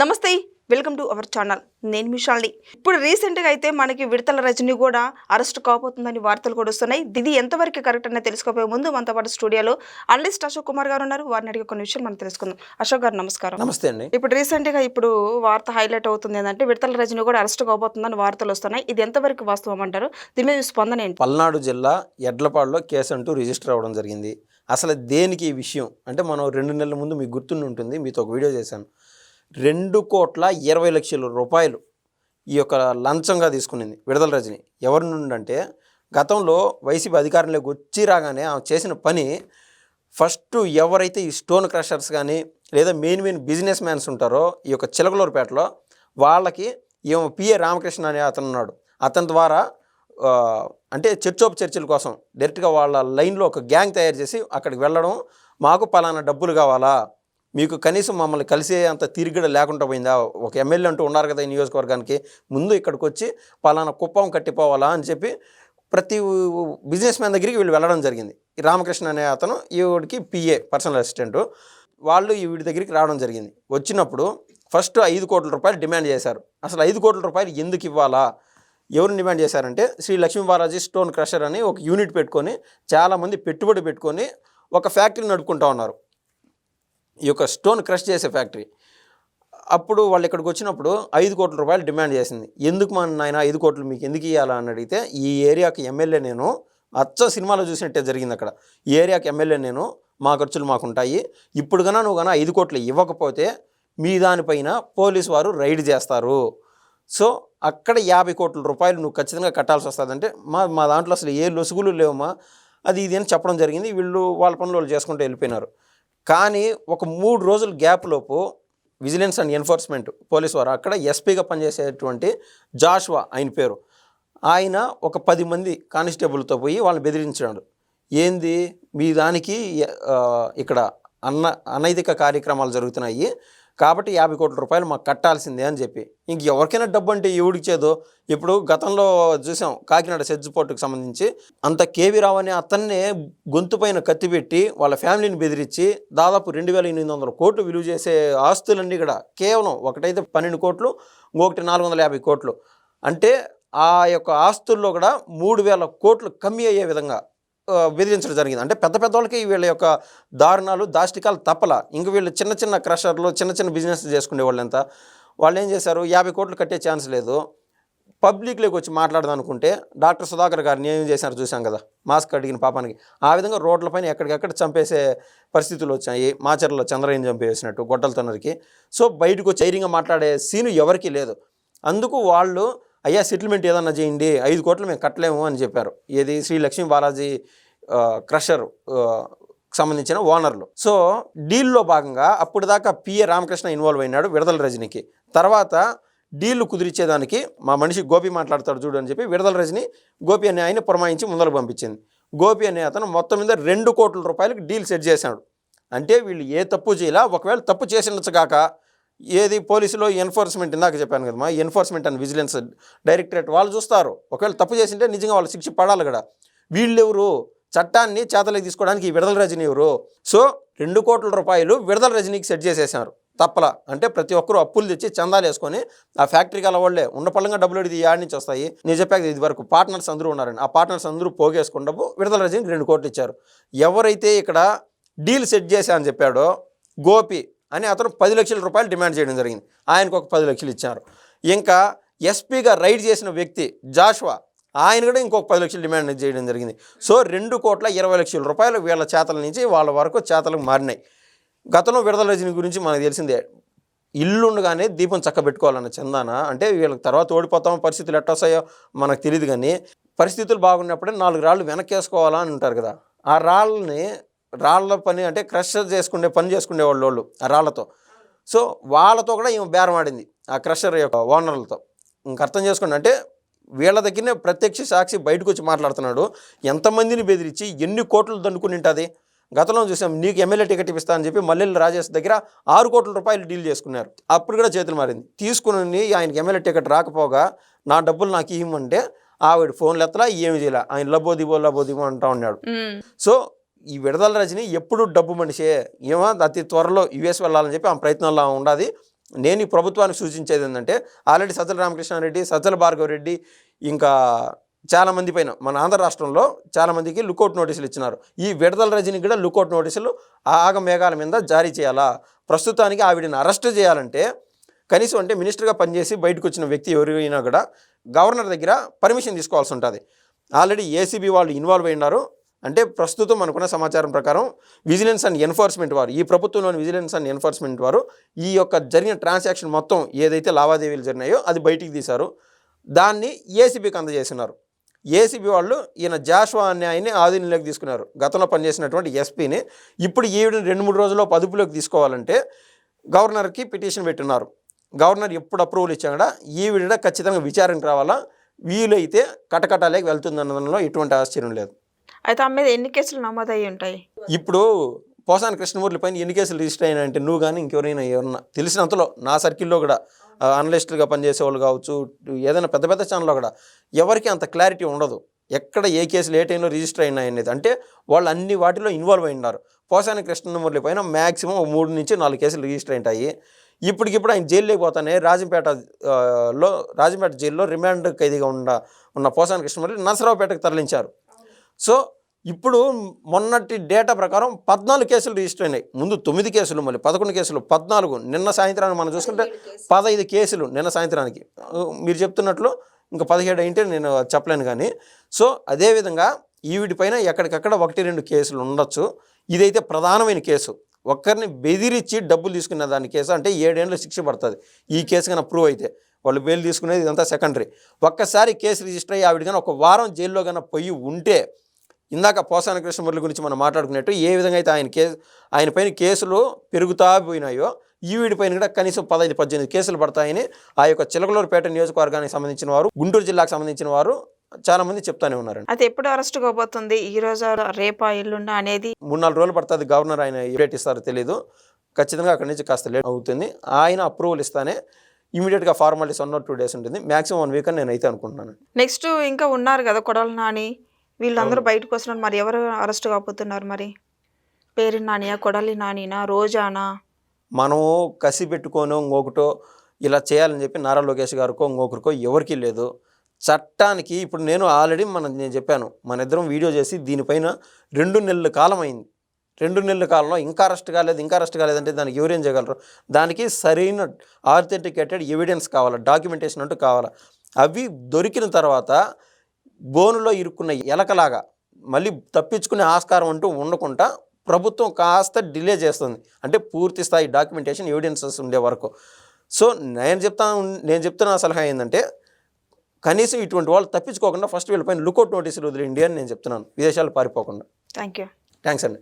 నమస్తే, welcome to our channel. నేను మిషాల్ని. ఇప్పుడు రీసెంట్గా అయితే మనకి విడతల రజని కూడా అరెస్ట్ కాబోతుందని వార్తలు కూడా వస్తున్నాయి. ఇది ఎంతవరకు కరెక్ట్ అనేది తెలుసుకోపోయే ముందు మనతో పాటు స్టూడియోలో అనలిస్ట్ అశోక్ కుమార్ గారు ఉన్నారు. వారిని అడిగి కొన్ని విషయాలు మనం తెలుసుకుందాం. అశోక్ గారు నమస్కారం. నమస్తే అండి. ఇప్పుడు రీసెంట్గా వార్త హైలైట్ అవుతుంది ఏంటంటే విడతల రజని కూడా అరెస్ట్ కాబోతుందని వార్తలు వస్తున్నాయి. ఇది ఎంతవరకు వాస్తవం అంటారు? దీని మీద స్పందన ఏంటి? పల్నాడు జిల్లా ఎడ్లపాడులో కేసు అంటూ రిజిస్టర్ అవ్వడం జరిగింది. అసలు దేనికి ఈ విషయం అంటే మనం 2 నెలల ముందు మీకు గుర్తుండి ఉంటుంది, మీతో ఒక వీడియో చేశాను. 2,20,00,000 రూపాయలు ఈ యొక్క లంచంగా తీసుకునింది విడుదల రజని. ఎవరి నుండి అంటే గతంలో వైసీపీ అధికారంలోకి వచ్చి రాగానే ఆమె చేసిన పని ఫస్ట్ ఎవరైతే ఈ స్టోన్ క్రషర్స్ కానీ లేదా మెయిన్ బిజినెస్ మ్యాన్స్ ఉంటారో ఈ యొక్క చిలకలూరుపేటలో వాళ్ళకి ఏమో పిఏ రామకృష్ణ అనే అతను ఉన్నాడు. అతని ద్వారా అంటే చర్చల కోసం డైరెక్ట్గా వాళ్ళ లైన్లో ఒక గ్యాంగ్ తయారు చేసి అక్కడికి వెళ్ళడం, మాకు పలానా డబ్బులు కావాలా, మీకు కనీసం మమ్మల్ని కలిసే అంత తిరిగడ లేకుండా పోయిందా, ఒక ఎమ్మెల్యే అంటూ ఉన్నారు కదా ఈ నియోజకవర్గానికి, ముందు ఇక్కడికి వచ్చి పలానా కుప్పం కట్టిపోవాలా అని చెప్పి ప్రతి బిజినెస్ మ్యాన్ దగ్గరికి వీళ్ళు వెళ్ళడం జరిగింది. ఈ రామకృష్ణ అనే అతను ఈవిడికి పిఏ పర్సనల్ అసిస్టెంటు. వాళ్ళు వీడి దగ్గరికి రావడం జరిగింది. వచ్చినప్పుడు ఫస్ట్ 5 కోట్ల రూపాయలు డిమాండ్ చేశారు. అసలు 5 కోట్ల రూపాయలు ఎందుకు ఇవ్వాలా, ఎవరు డిమాండ్ చేశారంటే శ్రీ లక్ష్మీ బాలాజీ స్టోన్ క్రషర్ అని ఒక యూనిట్ పెట్టుకొని చాలామంది పెట్టుబడి పెట్టుకొని ఒక ఫ్యాక్టరీ నడుపుకుంటా ఉన్నారు, ఈ యొక్క స్టోన్ క్రష్ చేసే ఫ్యాక్టరీ. అప్పుడు వాళ్ళు ఇక్కడికి వచ్చినప్పుడు 5 కోట్ల రూపాయలు డిమాండ్ చేసింది. ఎందుకు మా నాయన 5 కోట్లు మీకు ఎందుకు ఇవ్వాలా అని అడిగితే, ఈ ఏరియాకి ఎమ్మెల్యే నేను, సినిమాలో చూసినట్టే జరిగింది అక్కడ, ఈ ఏరియాకి ఎమ్మెల్యే నేను, మా ఖర్చులు మాకుంటాయి, ఇప్పుడు కన్నా నువ్వు కన్నా 5 కోట్లు ఇవ్వకపోతే మీ దానిపైన పోలీసు వారు రైడ్ చేస్తారు, సో అక్కడ 50 కోట్ల రూపాయలు నువ్వు ఖచ్చితంగా కట్టాల్సి వస్తుందంటే మా దాంట్లో అసలు ఏ లొసుగులు లేవమ్మా అది ఇది అని చెప్పడం జరిగింది. వీళ్ళు వాళ్ళ పనులు వాళ్ళు చేసుకుంటూ వెళ్ళిపోయినారు. కానీ ఒక 3 రోజుల గ్యాప్ లోపు విజిలెన్స్ అండ్ ఎన్ఫోర్స్మెంట్ పోలీసు వారు అక్కడ ఎస్పీగా పనిచేసేటువంటి జాషువా ఆయన పేరు, ఆయన ఒక 10 మంది కానిస్టేబుల్తో పోయి వాళ్ళని బెదిరించాడు. ఏంది మీ దానికి ఇక్కడ అనైతిక కార్యక్రమాలు జరుగుతున్నాయి కాబట్టి 50 కోట్ల రూపాయలు మాకు కట్టాల్సిందే అని చెప్పి. ఇంక ఎవరికైనా డబ్బు అంటే ఎవడిచ్చేదో. ఇప్పుడు గతంలో చూసాం కాకినాడ సెజ్ పోర్టుకు సంబంధించి అంత కేవీ రావు అనే అతన్నే గొంతు పైన కత్తి పెట్టి వాళ్ళ ఫ్యామిలీని బెదిరించి దాదాపు 2,800 కోట్లు విలువ చేసే ఆస్తులన్నీ కూడా కేవలం ఒకటైతే 12 కోట్లు, ఇంకొకటి 450 కోట్లు, అంటే ఆ యొక్క ఆస్తుల్లో కూడా 3,000 కోట్లు కమ్మి అయ్యే విధంగా బెదిరించడం జరిగింది. అంటే పెద్ద వాళ్ళకి వీళ్ళ యొక్క దారుణాలు దాష్టికాలు తప్పల. ఇంక వీళ్ళు చిన్న క్రషర్లు చిన్న బిజినెస్ చేసుకునే వాళ్ళంతా వాళ్ళు ఏం చేశారు, 50 కోట్లు కట్టే ఛాన్స్ లేదు, పబ్లిక్లోకి వచ్చి మాట్లాడదాం అనుకుంటే డాక్టర్ సుధాకర్ గారిని ఏం చేశారు చూసాం కదా, మాస్క్ అడిగిన పాపానికి. ఆ విధంగా రోడ్లపైన ఎక్కడికెక్కడ చంపేసే పరిస్థితులు వచ్చాయి. మాచర్లో చంద్రయ్యని చంపేసినట్టు గొడ్డలతో నరికి. సో బయటకు వచ్చి ధైర్యంగా మాట్లాడే సీను ఎవరికీ లేదు. అందుకు వాళ్ళు అయ్యా సెటిల్మెంట్ ఏదన్నా చేయండి, 5 కోట్లు మేము కట్టలేము అని చెప్పారు. ఏది శ్రీ లక్ష్మీ బాలాజీ క్రషర్ సంబంధించిన ఓనర్లు. సో డీల్లో భాగంగా అప్పుడు దాకా పిఏ రామకృష్ణ ఇన్వాల్వ్ అయినాడు విడుదల రజనికి. తర్వాత డీళ్లు కుదిరిచ్చేదానికి మా మనిషి గోపి మాట్లాడతాడు చూడు అని చెప్పి విడుదల రజని గోపి అనే ఆయన పురమాయించి ముందరకు పంపించింది. గోపి అనే అతను మొత్తం మీద 2 కోట్ల రూపాయలకి డీల్ సెట్ చేశాడు. అంటే వీళ్ళు ఏ తప్పు చేయాల, ఒకవేళ తప్పు చేసినచ్చుగాక ఏది పోలీసులో ఎన్ఫోర్స్మెంట్, ఇందాక చెప్పాను కదమ్మా, ఎన్ఫోర్స్మెంట్ అండ్ విజిలెన్స్ డైరెక్టరేట్ వాళ్ళు చూస్తారు. ఒకవేళ తప్పు చేసింటే నిజంగా వాళ్ళు శిక్ష పడాలి కదా. వీళ్ళెవరు చట్టాన్ని చేతలోకి తీసుకోవడానికి విడుదల రజని ఎవరు? సో 2 కోట్ల రూపాయలు విడుదల రజనీకి సెట్ చేసేసారు తప్పలా. అంటే ప్రతి ఒక్కరూ అప్పులు తెచ్చి చందాలు వేసుకొని ఆ ఫ్యాక్టరీకి అలా వాళ్ళే ఉన్న పళ్ళంగా డబ్బులు అడిగి యాడ్ నుంచి వస్తాయి. నేను చెప్పాక ఇది వరకు పార్ట్నర్స్ అందరూ ఉన్నారండి, ఆ పార్ట్నర్స్ అందరూ పోగేసుకున్న డబ్బు విడుదల రజనీకి 2 కోట్లు ఇచ్చారు. ఎవరైతే ఇక్కడ డీల్ సెట్ చేశా అని చెప్పాడో గోపి అని అతను 10 లక్షల రూపాయలు డిమాండ్ చేయడం జరిగింది. ఆయనకు ఒక 10 లక్షలు ఇచ్చారు. ఇంకా ఎస్పీగా రైడ్ చేసిన వ్యక్తి జాషువా, ఆయన కూడా ఇంకొక 10 లక్షలు డిమాండ్ చేయడం జరిగింది. సో 2,20,00,000 రూపాయలు వీళ్ళ చేతల నుంచి వాళ్ళ వరకు చేతలకు మారినాయి. గతంలో విడుదల రజని గురించి మనకు తెలిసిందే, ఇల్లుండగానే దీపం చక్కబెట్టుకోవాలన్న చందాన. అంటే వీళ్ళకి తర్వాత ఓడిపోతామో పరిస్థితులు ఎట్టొస్తాయో మనకు తెలియదు, కానీ పరిస్థితులు బాగున్నప్పుడే 4 రాళ్ళు వెనక్కేసుకోవాలా అని ఉంటారు కదా. ఆ రాళ్ళ పని అంటే క్రషర్ పని చేసుకునే వాళ్ళు ఆ రాళ్లతో. సో వాళ్ళతో కూడా ఈమె బేరం ఆడింది ఆ క్రషర్ యొక్క ఓనర్లతో. ఇంక అర్థం చేసుకోండి, అంటే వీళ్ళ దగ్గరనే ప్రత్యక్ష సాక్షి బయటకు వచ్చి మాట్లాడుతున్నాడు. ఎంతమందిని బెదిరించి ఎన్ని కోట్లు దండుకుని ఉంటుంది. గతంలో చూసాం, నీకు ఎమ్మెల్యే టికెట్ ఇస్తా అని చెప్పి మల్లెల్లి రాజేష్ దగ్గర 6 కోట్ల రూపాయలు డీల్ చేసుకున్నారు. అప్పుడు కూడా చేతులు మారింది. తీసుకుని ఆయనకి ఎమ్మెల్యే టికెట్ రాకపోగా నా డబ్బులు నాకు ఇవ్వమంటే ఆవిడ ఫోన్లు ఎత్తలా, ఏమి చేయాల, ఆయన లబో దిబో అంటా ఉన్నాడు. సో ఈ విడుదల రజని ఎప్పుడు డబ్బు మనిషే, ఏమో అతి త్వరలో యుఎస్ వెళ్ళాలని చెప్పి ఆ ప్రయత్నంలో ఉండాది. నేను ఈ ప్రభుత్వానికి సూచించేది ఏంటంటే ఆల్రెడీ సజ్జల రామకృష్ణారెడ్డి, సజ్జల భార్గవ రెడ్డి, ఇంకా చాలామంది పైన మన ఆంధ్ర రాష్ట్రంలో చాలామందికి లుకౌట్ నోటీసులు ఇచ్చినారు. ఈ విడుదల రజనికి కూడా లుకౌట్ నోటీసులు ఆగమేఘాల మీద జారీ చేయాలా? ప్రస్తుతానికి ఆవిడని అరెస్ట్ చేయాలంటే కనీసం అంటే మినిస్టర్గా పనిచేసి బయటకు వచ్చిన వ్యక్తి ఎవరైనా కూడా గవర్నర్ దగ్గర పర్మిషన్ తీసుకోవాల్సి ఉంటుంది. ఆల్రెడీ ఏసీబీ వాళ్ళు ఇన్వాల్వ్ అయినారు. అంటే ప్రస్తుతం అనుకున్న సమాచారం ప్రకారం విజిలెన్స్ అండ్ ఎన్ఫోర్స్మెంట్ వారు, ఈ ప్రభుత్వంలోని విజిలెన్స్ అండ్ ఎన్ఫోర్స్మెంట్ వారు ఈ యొక్క జరిగిన ట్రాన్సాక్షన్ మొత్తం ఏదైతే లావాదేవీలు జరిగినాయో అది బయటికి తీశారు. దాన్ని ఏసీబీకి అందజేస్తున్నారు. ఏసీబీ వాళ్ళు ఈయన జాషువా అనే ఆయన్ని ఆధీనంలోకి తీసుకున్నారు. గతంలో పనిచేసినటువంటి ఎస్పీని ఇప్పుడు ఈవిడని 2-3 రోజుల్లో అదుపులోకి తీసుకోవాలంటే గవర్నర్కి పిటిషన్ పెట్టున్నారు. గవర్నర్ ఎప్పుడు అప్రూవల్ ఇచ్చా కూడా ఈవిడ ఖచ్చితంగా విచారణకు రావాలా, వీలైతే కటకటాలేకి వెళ్తుందన్నదానిలో ఎటువంటి ఆశ్చర్యం లేదు. అయితే ఆమె మీద ఎన్ని కేసులు నమోదయ్యి ఉంటాయి? ఇప్పుడు పోసాని కృష్ణమూర్తి పైన ఎన్ని కేసులు రిజిస్టర్ అయినాయంటే నువ్వు కానీ ఎవరన్నా తెలిసినంతలో నా సర్కిల్లో కూడా అనలిస్టులుగా పనిచేసే వాళ్ళు కావచ్చు, ఏదైనా పెద్ద పెద్ద ఛానల్లో కూడా ఎవరికి అంత క్లారిటీ ఉండదు ఎక్కడ ఏ కేసులు ఏ టైంలో రిజిస్టర్ అయినాయి అనేది. అంటే వాళ్ళు అన్ని వాటిలో ఇన్వాల్వ్ అయి ఉన్నారు. పోసాని కృష్ణమూర్తి పైన మ్యాక్సిమం 3 నుంచి 4 కేసులు రిజిస్టర్ అయింటాయి. ఇప్పటికిప్పుడు ఆయన జైల్లోకి పోతానే రాజంపేట జైల్లో రిమాండ్ ఖైదీగా ఉన్న పోసాని కృష్ణమూర్తి నరసరావుపేటకు తరలించారు. సో ఇప్పుడు మొన్నటి డేటా ప్రకారం 14 కేసులు రిజిస్టర్ అయినాయి. ముందు 9 కేసులు, మళ్ళీ 11 కేసులు, 14 నిన్న సాయంత్రానికి మనం చూసుకుంటే 15 కేసులు నిన్న సాయంత్రానికి. మీరు చెప్తున్నట్లు ఇంకా 17 అయింటే నేను చెప్పలేను కానీ. సో అదేవిధంగా ఈవిడిపైన ఎక్కడికక్కడ 1-2 కేసులు ఉండొచ్చు. ఇదైతే ప్రధానమైన కేసు. ఒక్కరిని బెదిరించి డబ్బులు తీసుకున్న దాని కేసు అంటే 7 ఏళ్ళ శిక్ష పడుతుంది. ఈ కేసు కన్నా ప్రూవ్ అయితే వాళ్ళు బెయిల్ తీసుకునేది ఇదంతా సెకండరీ. ఒక్కసారి కేసు రిజిస్టర్ అయ్యి ఆవిడ కానీ 1 వారం జైల్లో కన్నా పోయి ఉంటే ఇందాక పోసాని కృష్ణమూర్తి గురించి మనం మాట్లాడుకున్నట్టు ఏ విధంగా అయితే ఆయన పైన కేసులు పెరుగుతా పోయినాయో ఈవిడిపైన కూడా కనీసం 15-18 కేసులు పడతాయని ఆ యొక్క చిలకలూరుపేట నియోజకవర్గానికి సంబంధించిన వారు, గుంటూరు జిల్లాకు సంబంధించిన వారు చాలామంది చెప్తానే ఉన్నారండి. అయితే ఎప్పుడు అరెస్ట్ కాబోతుంది? ఈ రోజు, రేపా, ఎల్లుండా అనేది 3-4 రోజులు పడుతుంది. గవర్నర్ ఆయన అప్డేట్ ఇస్తారో తెలీదు. ఖచ్చితంగా అక్కడి నుంచి కాస్త లేట్ అవుతుంది. ఆయన అప్రూవల్ ఇస్తానే ఇమీడియట్గా ఫార్మాలిటీస్ 1 or 2 days ఉంటుంది. మ్యాక్సిమం 1 week అని నేను అయితే అనుకుంటున్నాను. నెక్స్ట్ ఇంకా ఉన్నారు కదా కొడాలి నాని, వీళ్ళందరూ బయటకు వస్తున్నారు. మరి ఎవరు అరెస్ట్ కాబోతున్నారు? మరి పేరు నానియా, కొడాలి నానినా, రోజానా? మనము కసి పెట్టుకోను ఇంకొకటో ఇలా చేయాలని చెప్పి నారా లోకేష్ గారికో ఇంకొకరికో ఎవరికీ లేదు. చట్టానికి ఇప్పుడు నేను ఆల్రెడీ నేను చెప్పాను, మన ఇద్దరం వీడియో చేసి దీనిపైన 2 నెలల కాలం అయింది. 2 నెలల కాలంలో ఇంకా అరెస్ట్ కాలేదంటే దానికి ఎవరేం చేయగలరు? దానికి సరైన ఆథెంటికేటెడ్ ఎవిడెన్స్ కావాలా, డాక్యుమెంటేషన్ అంటూ కావాలా. అవి దొరికిన తర్వాత బోనులో ఇరుక్కున్న ఎలకలాగా మళ్ళీ తప్పించుకునే ఆస్కారం అంటూ ఉండకుండా ప్రభుత్వం కాస్త డిలే చేస్తుంది. అంటే పూర్తి స్థాయి డాక్యుమెంటేషన్ ఎవిడెన్సెస్ ఉండే వరకు. సో నేను చెప్తున్న సలహా ఏంటంటే కనీసం ఇటువంటి వాళ్ళు తప్పించుకోకుండా ఫస్ట్ వీళ్ళపైన లుకౌట్ నోటీసులు వదిలేయండి అని నేను చెప్తున్నాను, విదేశాలు పారిపోకుండా. Thank you. థ్యాంక్స్ అండి.